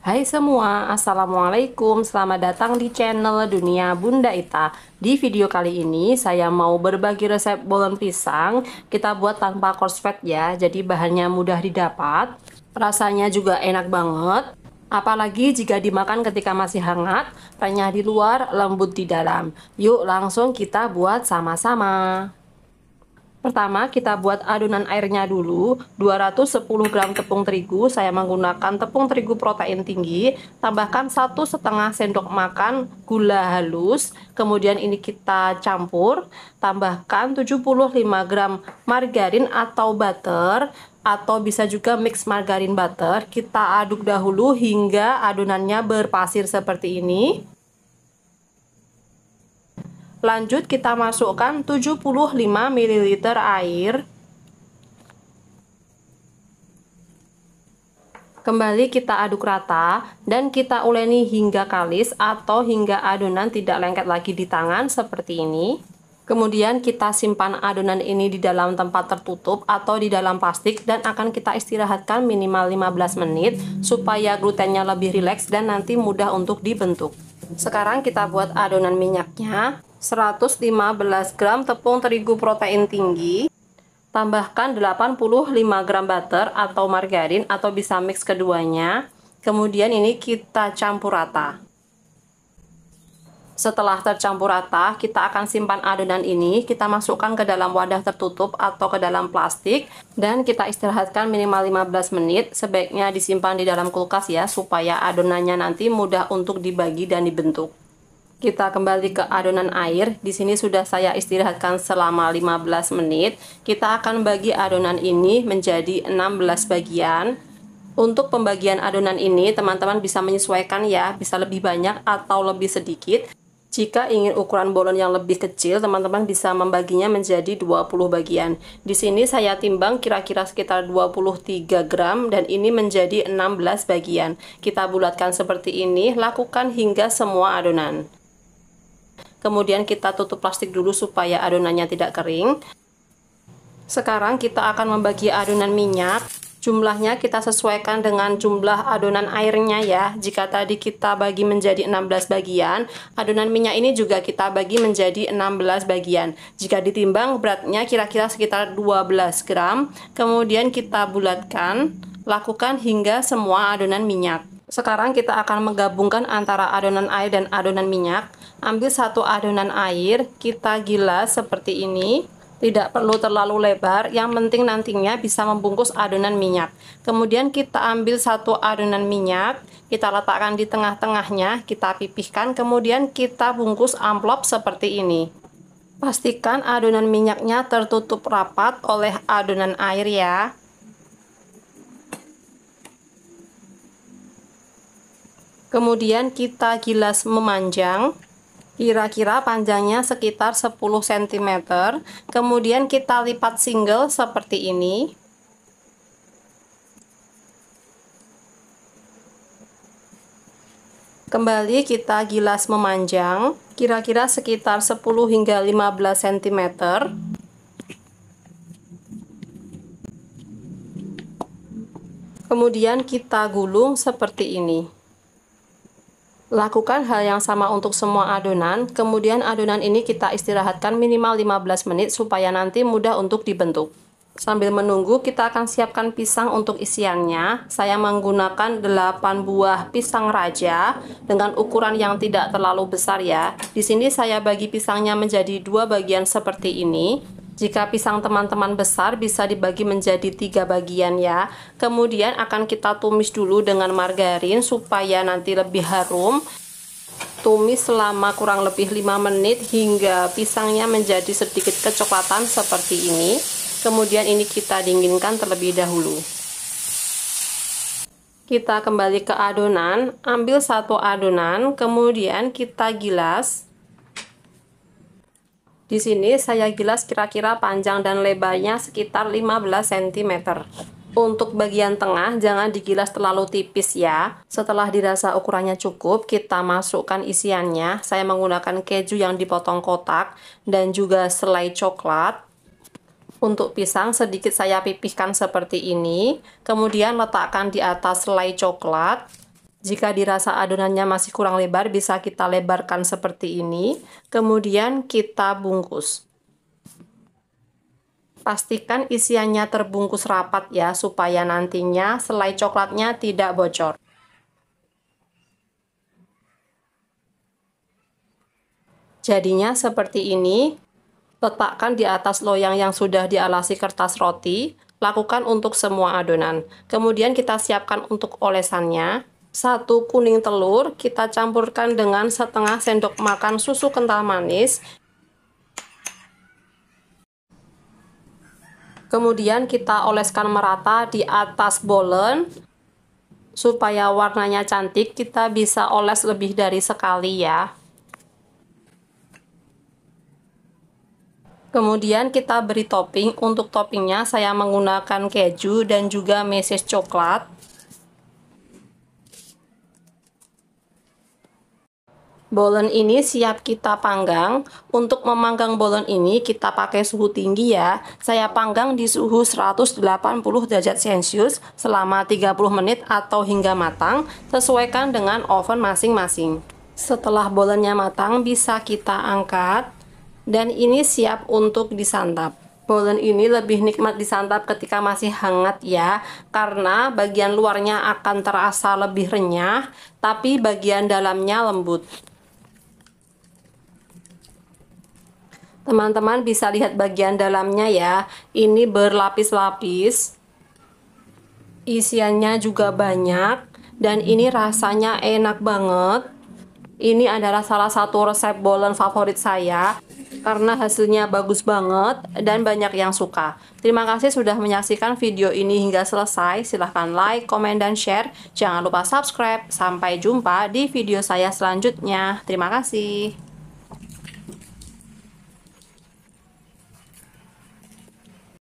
Hai semua, Assalamualaikum. Selamat datang di channel Dunia Bunda Ita. Di video kali ini saya mau berbagi resep bolen pisang. Kita buat tanpa korslet ya, jadi bahannya mudah didapat. Rasanya juga enak banget. Apalagi jika dimakan ketika masih hangat, renyah di luar, lembut di dalam. Yuk langsung kita buat sama-sama. Pertama, kita buat adonan airnya dulu. 210 gram tepung terigu, saya menggunakan tepung terigu protein tinggi. Tambahkan 1,5 sendok makan gula halus. Kemudian ini kita campur. Tambahkan 75 gram margarin atau butter, atau bisa juga mix margarin butter. Kita aduk dahulu hingga adonannya berpasir seperti ini. Lanjut kita masukkan 75 ml air. Kembali kita aduk rata dan kita uleni hingga kalis atau hingga adonan tidak lengket lagi di tangan seperti ini. Kemudian kita simpan adonan ini di dalam tempat tertutup atau di dalam plastik dan akan kita istirahatkan minimal 15 menit supaya glutennya lebih rileks dan nanti mudah untuk dibentuk. Sekarang kita buat adonan minyaknya. 115 gram tepung terigu protein tinggi, tambahkan 85 gram butter atau margarin atau bisa mix keduanya. Kemudian ini kita campur rata. Setelah tercampur rata, kita akan simpan adonan ini, kita masukkan ke dalam wadah tertutup atau ke dalam plastik dan kita istirahatkan minimal 15 menit. Sebaiknya disimpan di dalam kulkas ya, supaya adonannya nanti mudah untuk dibagi dan dibentuk. Kita kembali ke adonan air. Di sini sudah saya istirahatkan selama 15 menit. Kita akan bagi adonan ini menjadi 16 bagian. Untuk pembagian adonan ini, teman-teman bisa menyesuaikan ya, bisa lebih banyak atau lebih sedikit. Jika ingin ukuran bolen yang lebih kecil, teman-teman bisa membaginya menjadi 20 bagian. Di sini saya timbang kira-kira sekitar 23 gram dan ini menjadi 16 bagian. Kita bulatkan seperti ini, lakukan hingga semua adonan. Kemudian kita tutup plastik dulu supaya adonannya tidak kering. Sekarang kita akan membagi adonan minyak. Jumlahnya kita sesuaikan dengan jumlah adonan airnya ya. Jika tadi kita bagi menjadi 16 bagian, adonan minyak ini juga kita bagi menjadi 16 bagian. Jika ditimbang beratnya kira-kira sekitar 12 gram. Kemudian kita bulatkan, lakukan hingga semua adonan minyak. Sekarang kita akan menggabungkan antara adonan air dan adonan minyak. Ambil satu adonan air, kita gilas seperti ini. Tidak perlu terlalu lebar, yang penting nantinya bisa membungkus adonan minyak. Kemudian kita ambil satu adonan minyak, kita letakkan di tengah-tengahnya, kita pipihkan, kemudian kita bungkus amplop seperti ini. Pastikan adonan minyaknya tertutup rapat oleh adonan air ya. Kemudian kita gilas memanjang, kira-kira panjangnya sekitar 10 cm. Kemudian kita lipat single seperti ini. Kembali kita gilas memanjang, kira-kira sekitar 10 hingga 15 cm. Kemudian kita gulung seperti ini. Lakukan hal yang sama untuk semua adonan, kemudian adonan ini kita istirahatkan minimal 15 menit supaya nanti mudah untuk dibentuk. Sambil menunggu, kita akan siapkan pisang untuk isiannya. Saya menggunakan 8 buah pisang raja dengan ukuran yang tidak terlalu besar ya. Di sini saya bagi pisangnya menjadi 2 bagian seperti ini. Jika pisang teman-teman besar bisa dibagi menjadi 3 bagian ya. Kemudian akan kita tumis dulu dengan margarin supaya nanti lebih harum. Tumis selama kurang lebih 5 menit hingga pisangnya menjadi sedikit kecoklatan seperti ini. Kemudian ini kita dinginkan terlebih dahulu. Kita kembali ke adonan, ambil satu adonan, kemudian kita gilas. Di sini saya gilas kira-kira panjang dan lebarnya sekitar 15 cm. Untuk bagian tengah jangan digilas terlalu tipis ya. Setelah dirasa ukurannya cukup, kita masukkan isiannya. Saya menggunakan keju yang dipotong kotak dan juga selai coklat. Untuk pisang sedikit saya pipihkan seperti ini. Kemudian letakkan di atas selai coklat. Jika dirasa adonannya masih kurang lebar, bisa kita lebarkan seperti ini. Kemudian kita bungkus. Pastikan isiannya terbungkus rapat ya, supaya nantinya selai coklatnya tidak bocor. Jadinya seperti ini. Letakkan di atas loyang yang sudah dialasi kertas roti. Lakukan untuk semua adonan. Kemudian kita siapkan untuk olesannya. 1 kuning telur kita campurkan dengan setengah sendok makan susu kental manis. Kemudian kita oleskan merata di atas bolen. Supaya warnanya cantik, kita bisa oles lebih dari sekali ya. Kemudian kita beri topping. Untuk toppingnya saya menggunakan keju dan juga meses coklat. Bolen ini siap kita panggang. Untuk memanggang bolen ini kita pakai suhu tinggi ya. Saya panggang di suhu 180 derajat Celcius selama 30 menit atau hingga matang. Sesuaikan dengan oven masing-masing. Setelah bolennya matang bisa kita angkat. Dan ini siap untuk disantap. Bolen ini lebih nikmat disantap ketika masih hangat ya, karena bagian luarnya akan terasa lebih renyah, tapi bagian dalamnya lembut. Teman-teman bisa lihat bagian dalamnya ya, ini berlapis-lapis. Isiannya juga banyak, dan ini rasanya enak banget. Ini adalah salah satu resep bolen favorit saya, karena hasilnya bagus banget dan banyak yang suka. Terima kasih sudah menyaksikan video ini hingga selesai. Silahkan like, komen, dan share. Jangan lupa subscribe. Sampai jumpa di video saya selanjutnya. Terima kasih.